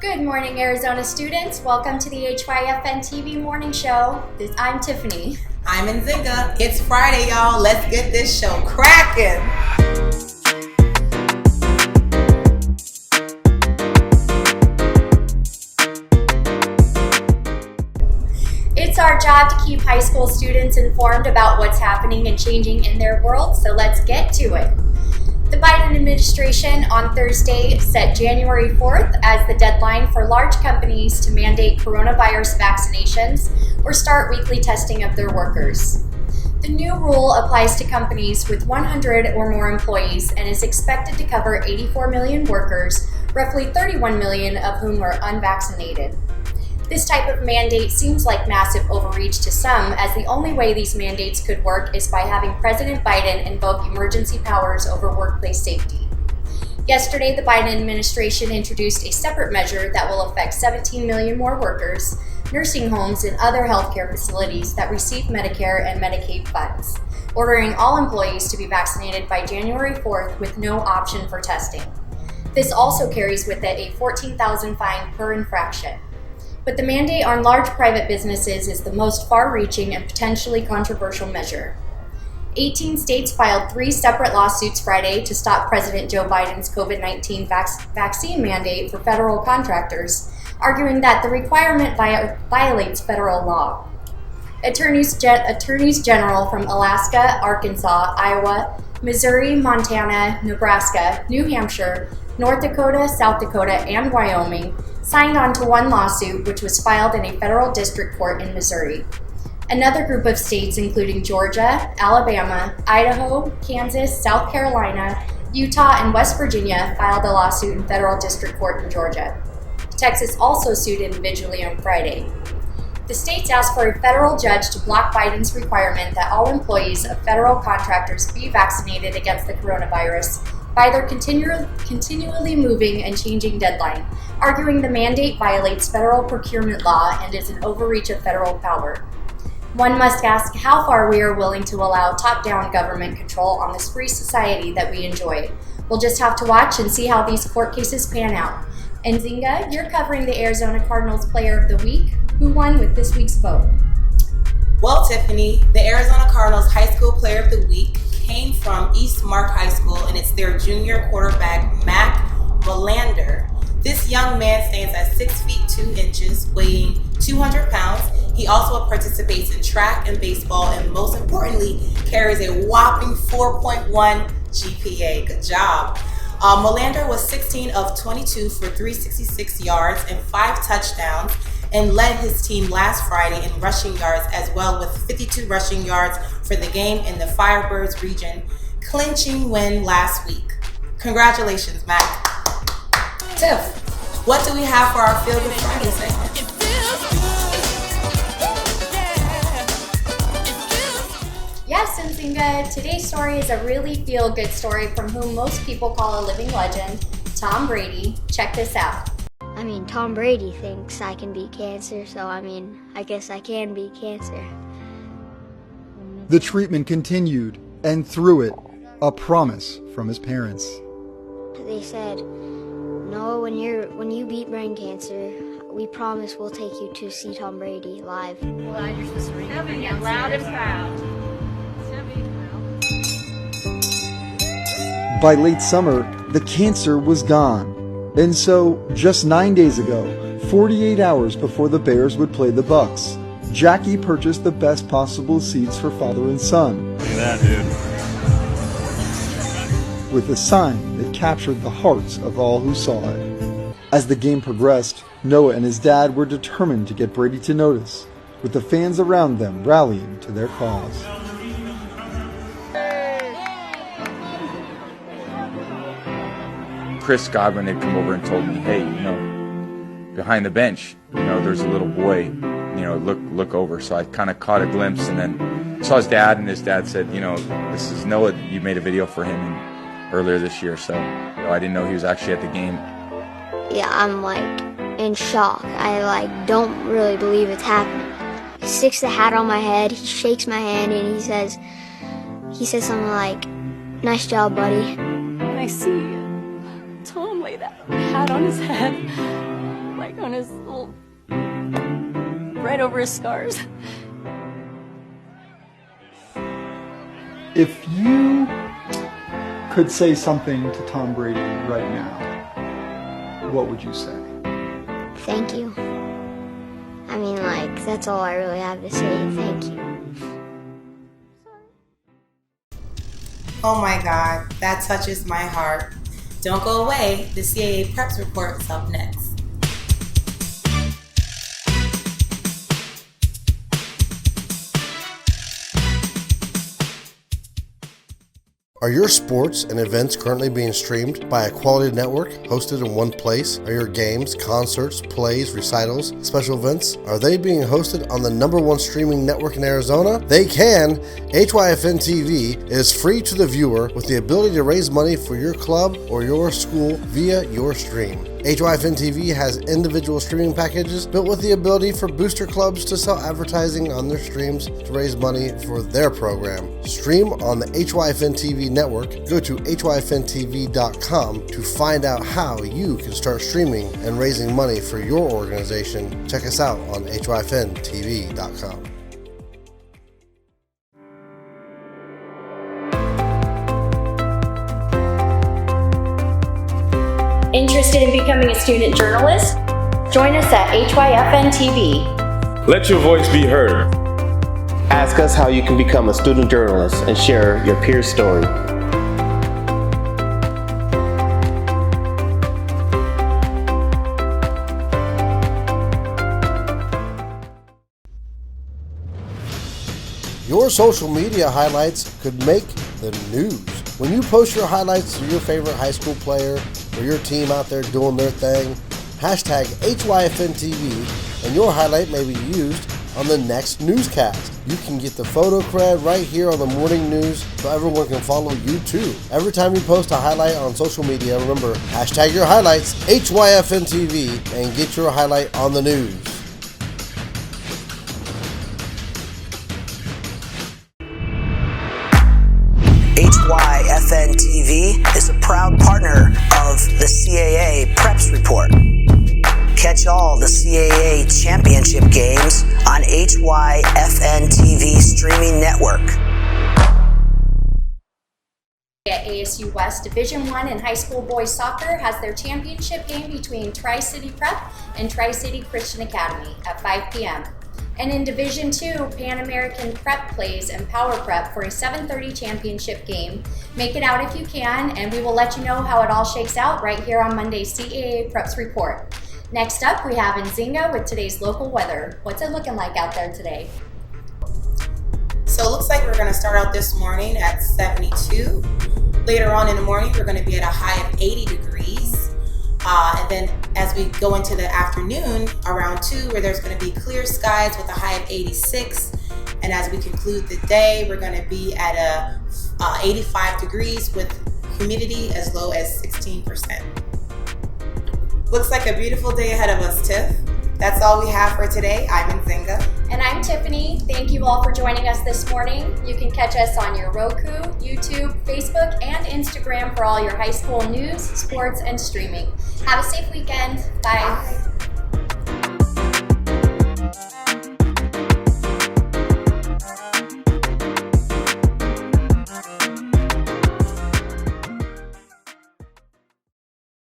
Good morning, Arizona students. Welcome to the Hyfntv morning show. I'm Tiffany. I'm Nzinga. It's Friday, y'all. Let's get this show cracking. It's our job to keep high school students informed about what's happening and changing in their world, so let's get to it. The Biden administration on Thursday set January 4th as the deadline for large companies to mandate coronavirus vaccinations or start weekly testing of their workers. The new rule applies to companies with 100 or more employees and is expected to cover 84 million workers, roughly 31 million of whom are unvaccinated. This type of mandate seems like massive overreach to some, as the only way these mandates could work is by having President Biden invoke emergency powers over workplace safety. Yesterday, the Biden administration introduced a separate measure that will affect 17 million more workers, nursing homes, and other healthcare facilities that receive Medicare and Medicaid funds, ordering all employees to be vaccinated by January 4th with no option for testing. This also carries with it a $14,000 fine per infraction. But the mandate on large private businesses is the most far-reaching and potentially controversial measure. 18 states filed 3 separate lawsuits Friday to stop President Joe Biden's COVID-19 vaccine mandate for federal contractors, arguing that the requirement violates federal law. Attorneys general from Alaska, Arkansas, Iowa, Missouri, Montana, Nebraska, New Hampshire, North Dakota, South Dakota, and Wyoming signed on to one lawsuit which was filed in a federal district court in Missouri. Another group of states, including Georgia, Alabama, Idaho, Kansas, South Carolina, Utah, and West Virginia, filed a lawsuit in federal district court in Georgia. Texas also sued individually on Friday. The states asked for a federal judge to block Biden's requirement that all employees of federal contractors be vaccinated against the coronavirus by their continually moving and changing deadline, arguing the mandate violates federal procurement law and is an overreach of federal power. One must ask how far we are willing to allow top-down government control on this free society that we enjoy. We'll just have to watch and see how these court cases pan out. And Nzinga, you're covering the Arizona Cardinals Player of the Week. Who won with this week's vote? Well, Tiffany, the Arizona Cardinals High School Player of the Week came from East Mark High School, and it's their junior quarterback, Mac Melander. This young man stands at 6 feet 2 inches, weighing 200 pounds. He also participates in track and baseball, and most importantly, carries a whopping 4.1 GPA. Good job. Melander was 16 of 22 for 366 yards and 5 touchdowns, and led his team last Friday in rushing yards as well, with 52 rushing yards for the game in the Firebirds region, clinching win last week. Congratulations, Mac. Tiff, what do we have for our Feel Good Friday segment? Yes, Nzinga, today's story is a really feel-good story from whom most people call a living legend, Tom Brady. Check this out. Tom Brady thinks I can beat cancer, so I guess I can beat cancer. The treatment continued, and through it, a promise from his parents. They said, "No, when you beat brain cancer, we promise we'll take you to see Tom Brady live." Well, you're supposed to ring it loud and proud. By late summer, the cancer was gone. And so, just 9 days ago, 48 hours before the Bears would play the Bucks, Jackie purchased the best possible seats for father and son. Look at that, dude. With a sign that captured the hearts of all who saw it. As the game progressed, Noah and his dad were determined to get Brady to notice, with the fans around them rallying to their cause. Chris Godwin had come over and told me, hey, behind the bench, there's a little boy, look over. So I kind of caught a glimpse and then saw his dad, and his dad said, this is Noah, you made a video for him earlier this year. So I didn't know he was actually at the game. Yeah, I'm in shock. I don't really believe it's happening. He sticks the hat on my head, he shakes my hand, and he says something like, "Nice job, buddy." And I see Tom lay that hat on his head, like on his little, right over his scars. If you could say something to Tom Brady right now, what would you say? Thank you. I mean, like, that's all I really have to say. Thank you. Oh my God, that touches my heart. Don't go away. The CAA Preps Report is up next. Are your sports and events currently being streamed by a quality network hosted in one place? Are your games, concerts, plays, recitals, special events, are they being hosted on the #1 streaming network in Arizona? They can. Hyfntv is free to the viewer with the ability to raise money for your club or your school via your stream. Hyfntv has individual streaming packages built with the ability for booster clubs to sell advertising on their streams to raise money for their program. Stream on the Hyfntv network. Go to hyfntv.com to find out how you can start streaming and raising money for your organization. Check us out on hyfntv.com. Interested in becoming a student journalist? Join us at Hyfntv. Let your voice be heard. Ask us how you can become a student journalist and share your peer story. Your social media highlights could make the news. When you post your highlights to your favorite high school player or your team out there doing their thing, hashtag Hyfntv, and your highlight may be used on the next newscast. You can get the photo cred right here on the morning news so everyone can follow you too. Every time you post a highlight on social media, remember, hashtag your highlights, Hyfntv, and get your highlight on the news. Hyfntv is a proud partner of the CAA Preps Report. Catch all the CAA championship games on Hyfntv streaming network. At ASU West, Division I in high school boys soccer has their championship game between Tri-City Prep and Tri-City Christian Academy at 5 p.m. And in Division II, Pan American Prep plays Empower Prep for a 7:30 championship game. Make it out if you can, and we will let you know how it all shakes out right here on Monday's CAA Preps Report. Next up, we have Nzinga with today's local weather. What's it looking like out there today? So it looks like we're going to start out this morning at 72. Later on in the morning, we're going to be at a high of 80 degrees. And then as we go into the afternoon, around 2, where there's going to be clear skies with a high of 86. And as we conclude the day, we're going to be at a 85 degrees with humidity as low as 16%. Looks like a beautiful day ahead of us, Tiff. That's all we have for today. I'm Nzinga. And I'm Tiffany. Thank you all for joining us this morning. You can catch us on your Roku, YouTube, Facebook, and Instagram for all your high school news, sports, and streaming. Have a safe weekend. Bye. Bye.